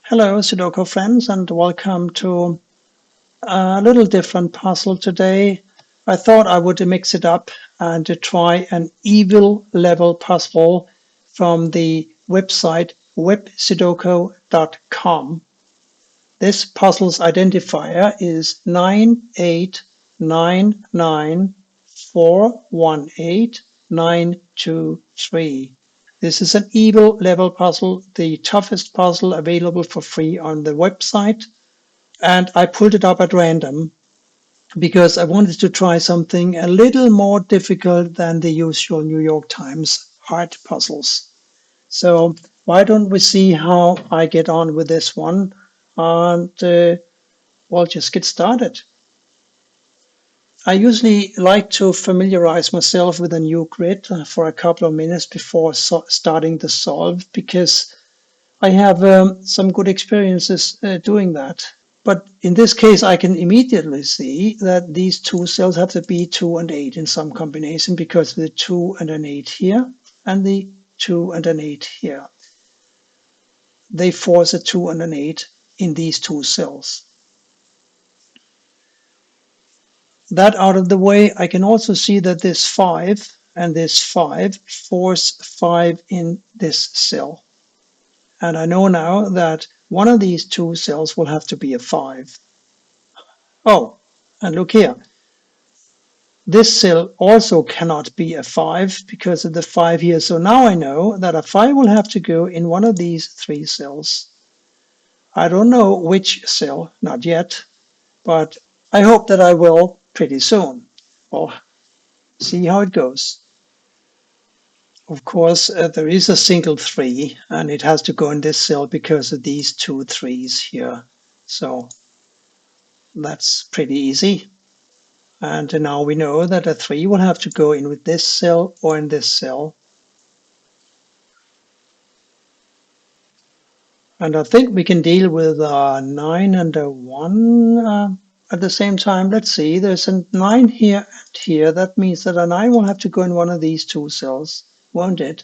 Hello, Sudoku friends, and welcome to a little different puzzle today. I thought I would mix it up and to try an evil level puzzle from the website websudoku.com. This puzzle's identifier is 989941892. This is an evil level puzzle, the toughest puzzle available for free on the website. And I pulled it up at random because I wanted to try something a little more difficult than the usual New York Times hard puzzles. So why don't we see how I get on with this one? And we'll just get started. I usually like to familiarize myself with a new grid for a couple of minutes before starting to solve because I have some good experiences doing that. But in this case, I can immediately see that these two cells have to be 2 and 8 in some combination because of the 2 and an 8 here and the 2 and an 8 here. They force a 2 and an 8 in these two cells. That out of the way, I can also see that this 5 and this 5 force 5 in this cell. And I know now that one of these two cells will have to be a 5. Oh, and look here. This cell also cannot be a 5 because of the 5 here. So now I know that a 5 will have to go in one of these three cells. I don't know which cell, not yet, but I hope that I will pretty soon. We'll see how it goes. Of course, there is a single 3, and it has to go in this cell because of these two 3s here. So that's pretty easy. And now we know that a 3 will have to go in with this cell or in this cell. And I think we can deal with 9 and a 1 at the same time. Let's see, there's a 9 here and here. That means that a 9 will have to go in one of these two cells, won't it?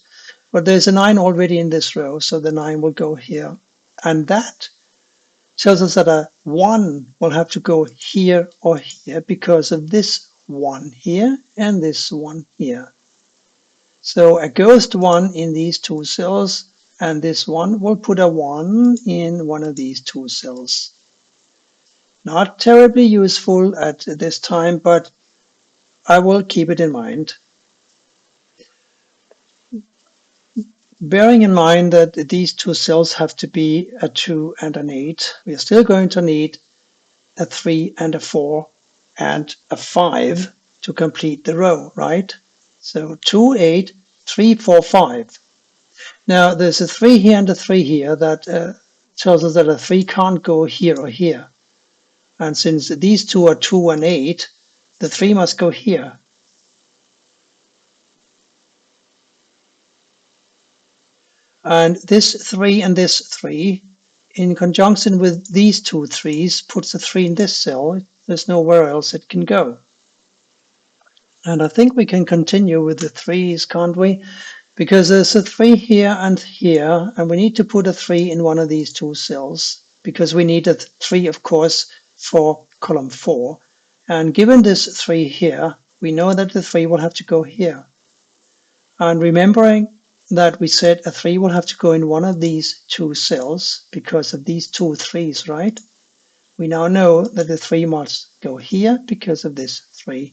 But there's a 9 already in this row, so the 9 will go here. And that tells us that a 1 will have to go here or here because of this 1 here and this 1 here. So a ghost 1 in these two cells, and this one will put a 1 in one of these two cells. Not terribly useful at this time, but I will keep it in mind. Bearing in mind that these two cells have to be a 2 and an 8, we are still going to need a 3 and a 4 and a 5 to complete the row, right? So 2, 8, 3, 4, 5. Now there's a 3 here and a 3 here that tells us that a 3 can't go here or here. And since these two are 2 and 8, the 3 must go here. And this 3 and this 3, in conjunction with these two 3s, puts a 3 in this cell. There's nowhere else it can go. And I think we can continue with the 3s, can't we? Because there's a 3 here, and we need to put a 3 in one of these two cells, because we need a 3, of course, for column 4. And given this 3 here, we know that the 3 will have to go here. And remembering that we said a 3 will have to go in one of these two cells because of these two 3s, right? We now know that the 3 must go here because of this 3.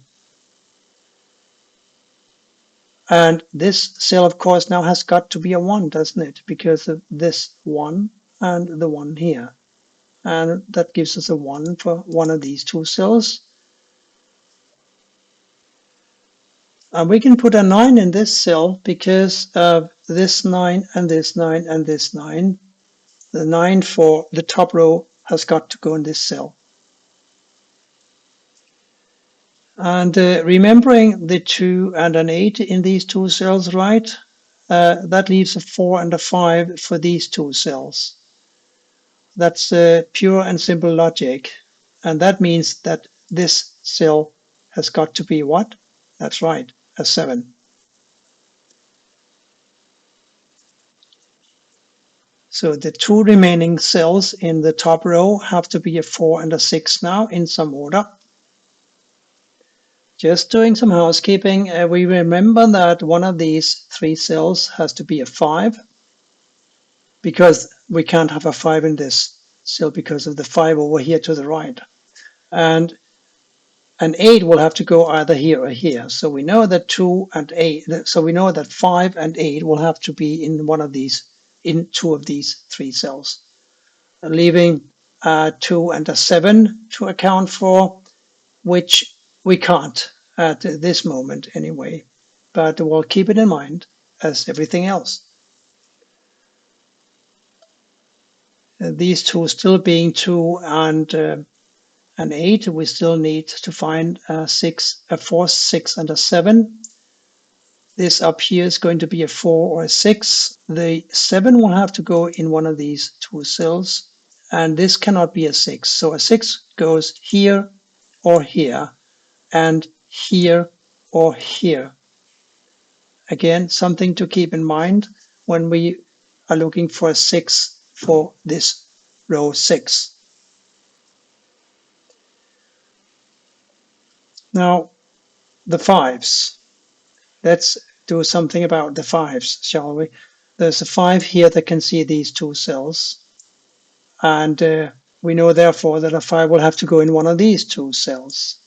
And this cell, of course, now has got to be a 1, doesn't it? Because of this 1 and the 1 here. And that gives us a 1 for one of these two cells. And we can put a 9 in this cell because of this 9 and this 9 and this 9. The 9 for the top row has got to go in this cell. And remembering the 2 and an 8 in these two cells, right? That leaves a 4 and a 5 for these two cells. That's pure and simple logic. And that means that this cell has got to be what? That's right, a 7. So the two remaining cells in the top row have to be a 4 and a 6 now in some order. Just doing some housekeeping, we remember that one of these three cells has to be a 5 because we can't have a 5 in this cell because of the 5 over here to the right. And an 8 will have to go either here or here. So we know that 2 and 8, so we know that 5 and 8 will have to be in one of these, in two of these three cells. Leaving 2 and a 7 to account for, which we can't at this moment anyway. But we'll keep it in mind as everything else. These two still being 2 and an 8, we still need to find a 4, 6, and a 7. This up here is going to be a 4 or a 6. The 7 will have to go in one of these two cells, and this cannot be a 6. So a 6 goes here or here, and here or here. Again, something to keep in mind when we are looking for a 6 for this row 6. Now, the 5s. Let's do something about the 5s, shall we? There's a 5 here that can see these two cells. And we know, therefore, that a 5 will have to go in one of these two cells.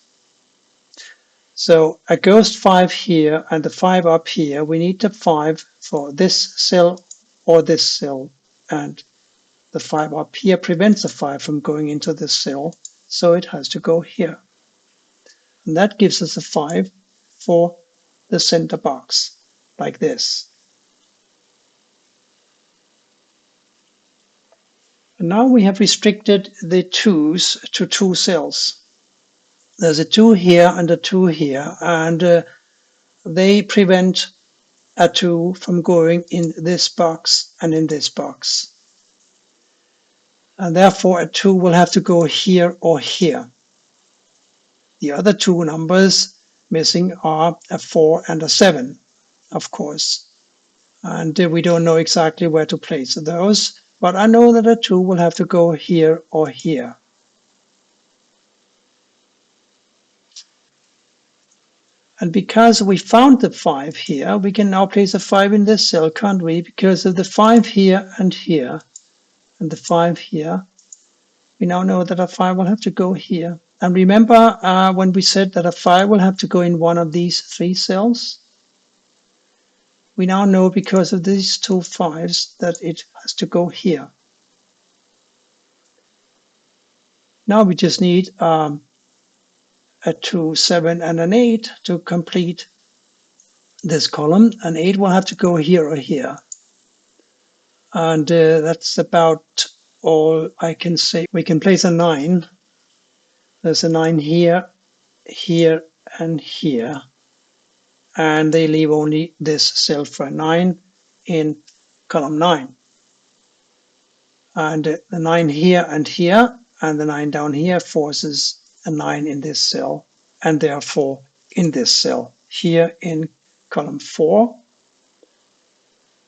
So a ghost 5 here and the 5 up here, we need the 5 for this cell or this cell. And the 5 up here prevents the 5 from going into this cell, so it has to go here. And that gives us a 5 for the center box, like this. And now we have restricted the 2s to two cells. There's a 2 here and a 2 here, and they prevent a 2 from going in this box and in this box. And therefore a 2 will have to go here or here. The other two numbers missing are a 4 and a 7, of course. And we don't know exactly where to place those, but I know that a 2 will have to go here or here. And because we found the 5 here, we can now place a 5 in this cell, can't we? Because of the 5 here and here, and the 5 here, we now know that a 5 will have to go here. And remember when we said that a 5 will have to go in one of these three cells? We now know, because of these two 5s, that it has to go here. Now we just need a 2, 7, and an 8 to complete this column. An 8 will have to go here or here. And that's about all I can say. We can place a 9. There's a 9 here, here, and here. And they leave only this cell for a 9 in column 9. And the 9 here and here, and the 9 down here forces a 9 in this cell, and therefore in this cell here in column 4.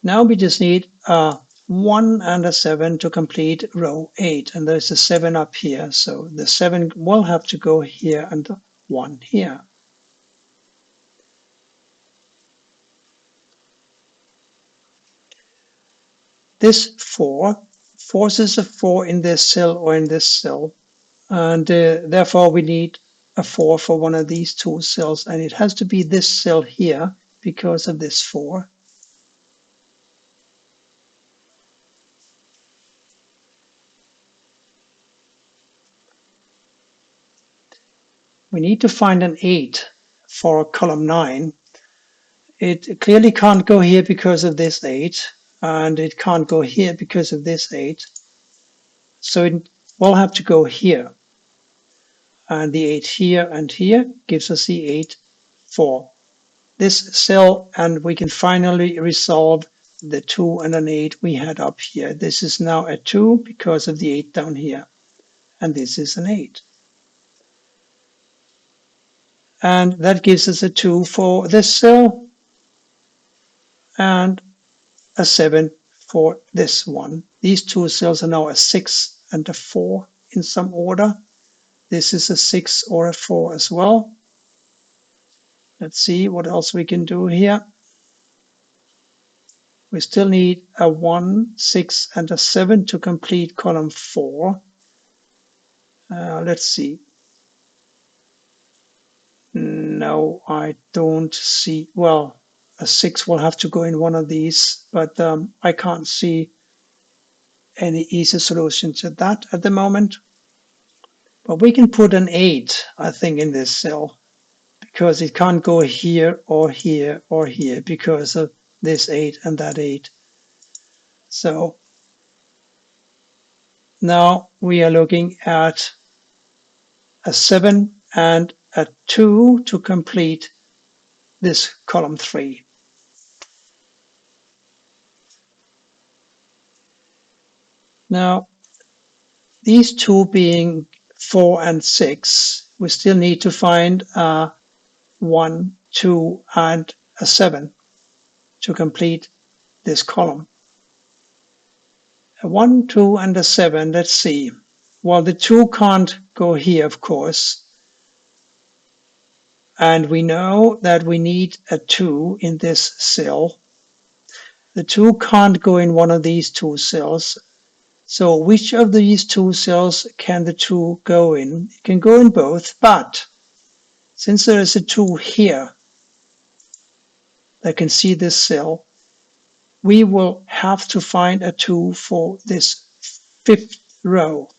Now we just need a 1 and a 7 to complete row 8, and there's a 7 up here, so the 7 will have to go here and the 1 here. This 4 forces a 4 in this cell or in this cell, and therefore we need a 4 for one of these two cells, and it has to be this cell here because of this 4. We need to find an 8 for column 9. It clearly can't go here because of this 8, and it can't go here because of this 8. So it will have to go here. And the 8 here and here gives us the 8 for this cell, and we can finally resolve the 2 and an 8 we had up here. This is now a 2 because of the 8 down here, and this is an 8. And that gives us a 2 for this cell and a 7 for this one. These two cells are now a 6 and a 4 in some order. This is a 6 or a 4 as well. Let's see what else we can do here. We still need a 1, 6, and a 7 to complete column 4. Let's see. No, I don't see. Well, a 6 will have to go in one of these, but I can't see any easy solution to that at the moment. But we can put an 8, I think, in this cell, because it can't go here or here or here because of this 8 and that 8. So now we are looking at a 7 and a 2 to complete this column 3. Now, these two being 4 and 6, we still need to find a 1, 2, and a 7 to complete this column. A 1, 2, and a 7, let's see. Well, the 2 can't go here, of course. And we know that we need a 2 in this cell. The 2 can't go in one of these two cells. So which of these two cells can the 2 go in? It can go in both, but since there is a 2 here that can see this cell, we will have to find a 2 for this 5th row.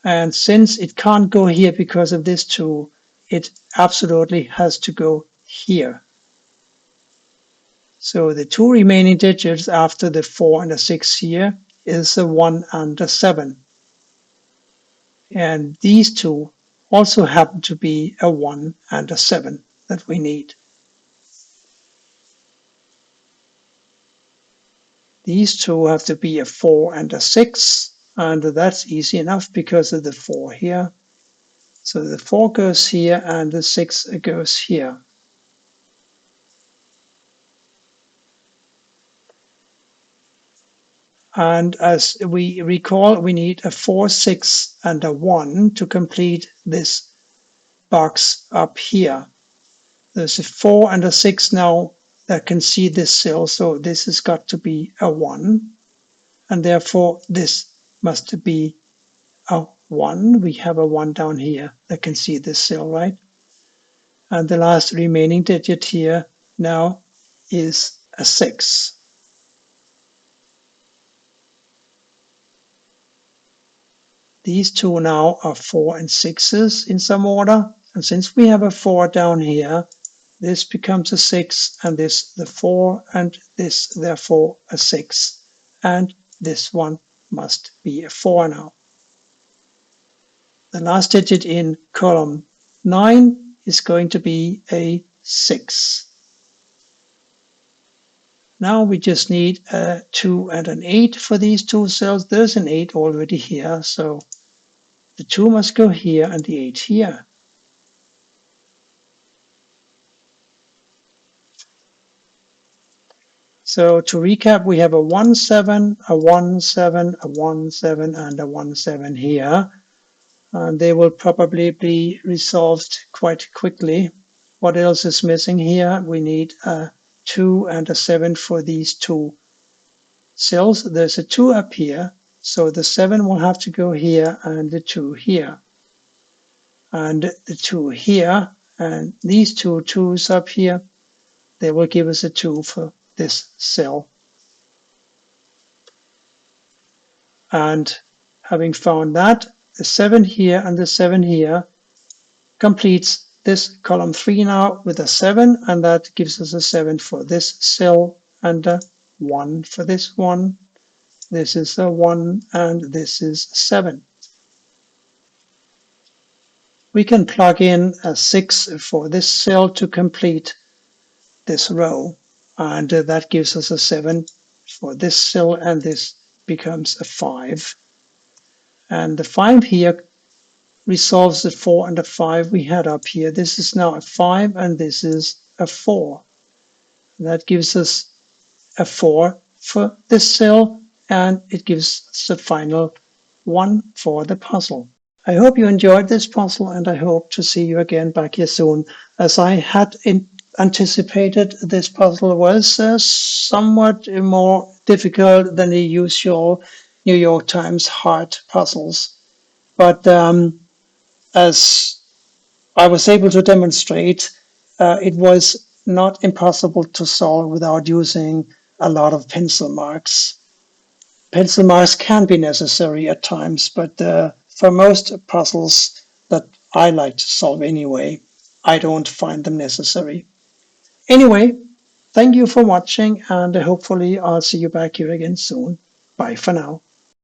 And since it can't go here because of this 2, it absolutely has to go here. So the 2 remaining digits after the 4 and the 6 here is a 1 and a 7. And these two also happen to be a 1 and a 7 that we need. These two have to be a 4 and a 6, and that's easy enough because of the 4 here. So the 4 goes here and the 6 goes here. And as we recall, we need a 4, 6, and a 1 to complete this box up here. There's a 4 and a 6 now that can see this cell, so this has got to be a 1. And therefore, this must be a 1. We have a 1 down here that can see this cell, right? And the last remaining digit here now is a 6. These two now are 4 and 6s in some order. And since we have a 4 down here, this becomes a 6, and this the 4, and this therefore a 6. And this one must be a 4 now. The last digit in column 9 is going to be a 6. Now we just need a 2 and an 8 for these two cells. There's an 8 already here, so the 2 must go here and the 8 here. So to recap, we have a 1, 7, a 1, 7, a 1, 7, and a 1, 7 here. And they will probably be resolved quite quickly. What else is missing here? We need a 2 and a 7 for these two cells. There's a 2 up here, so the 7 will have to go here and the 2 here. And the 2 here, and these two 2s up here, they will give us a 2 for this cell. And having found that, the 7 here and the 7 here completes this column 3 now with a 7, and that gives us a 7 for this cell and a 1 for this one. This is a 1 and this is 7. We can plug in a 6 for this cell to complete this row, and that gives us a 7 for this cell, and this becomes a 5. And the 5 here resolves the 4 and the 5 we had up here. This is now a 5 and this is a 4. That gives us a 4 for this cell and it gives us the final one for the puzzle. I hope you enjoyed this puzzle, and I hope to see you again back here soon. As I had anticipated, this puzzle was somewhat more difficult than the usual New York Times hard puzzles. But as I was able to demonstrate, it was not impossible to solve without using a lot of pencil marks. Pencil marks can be necessary at times, but for most puzzles that I like to solve anyway, I don't find them necessary. Anyway, thank you for watching, and hopefully I'll see you back here again soon. Bye for now.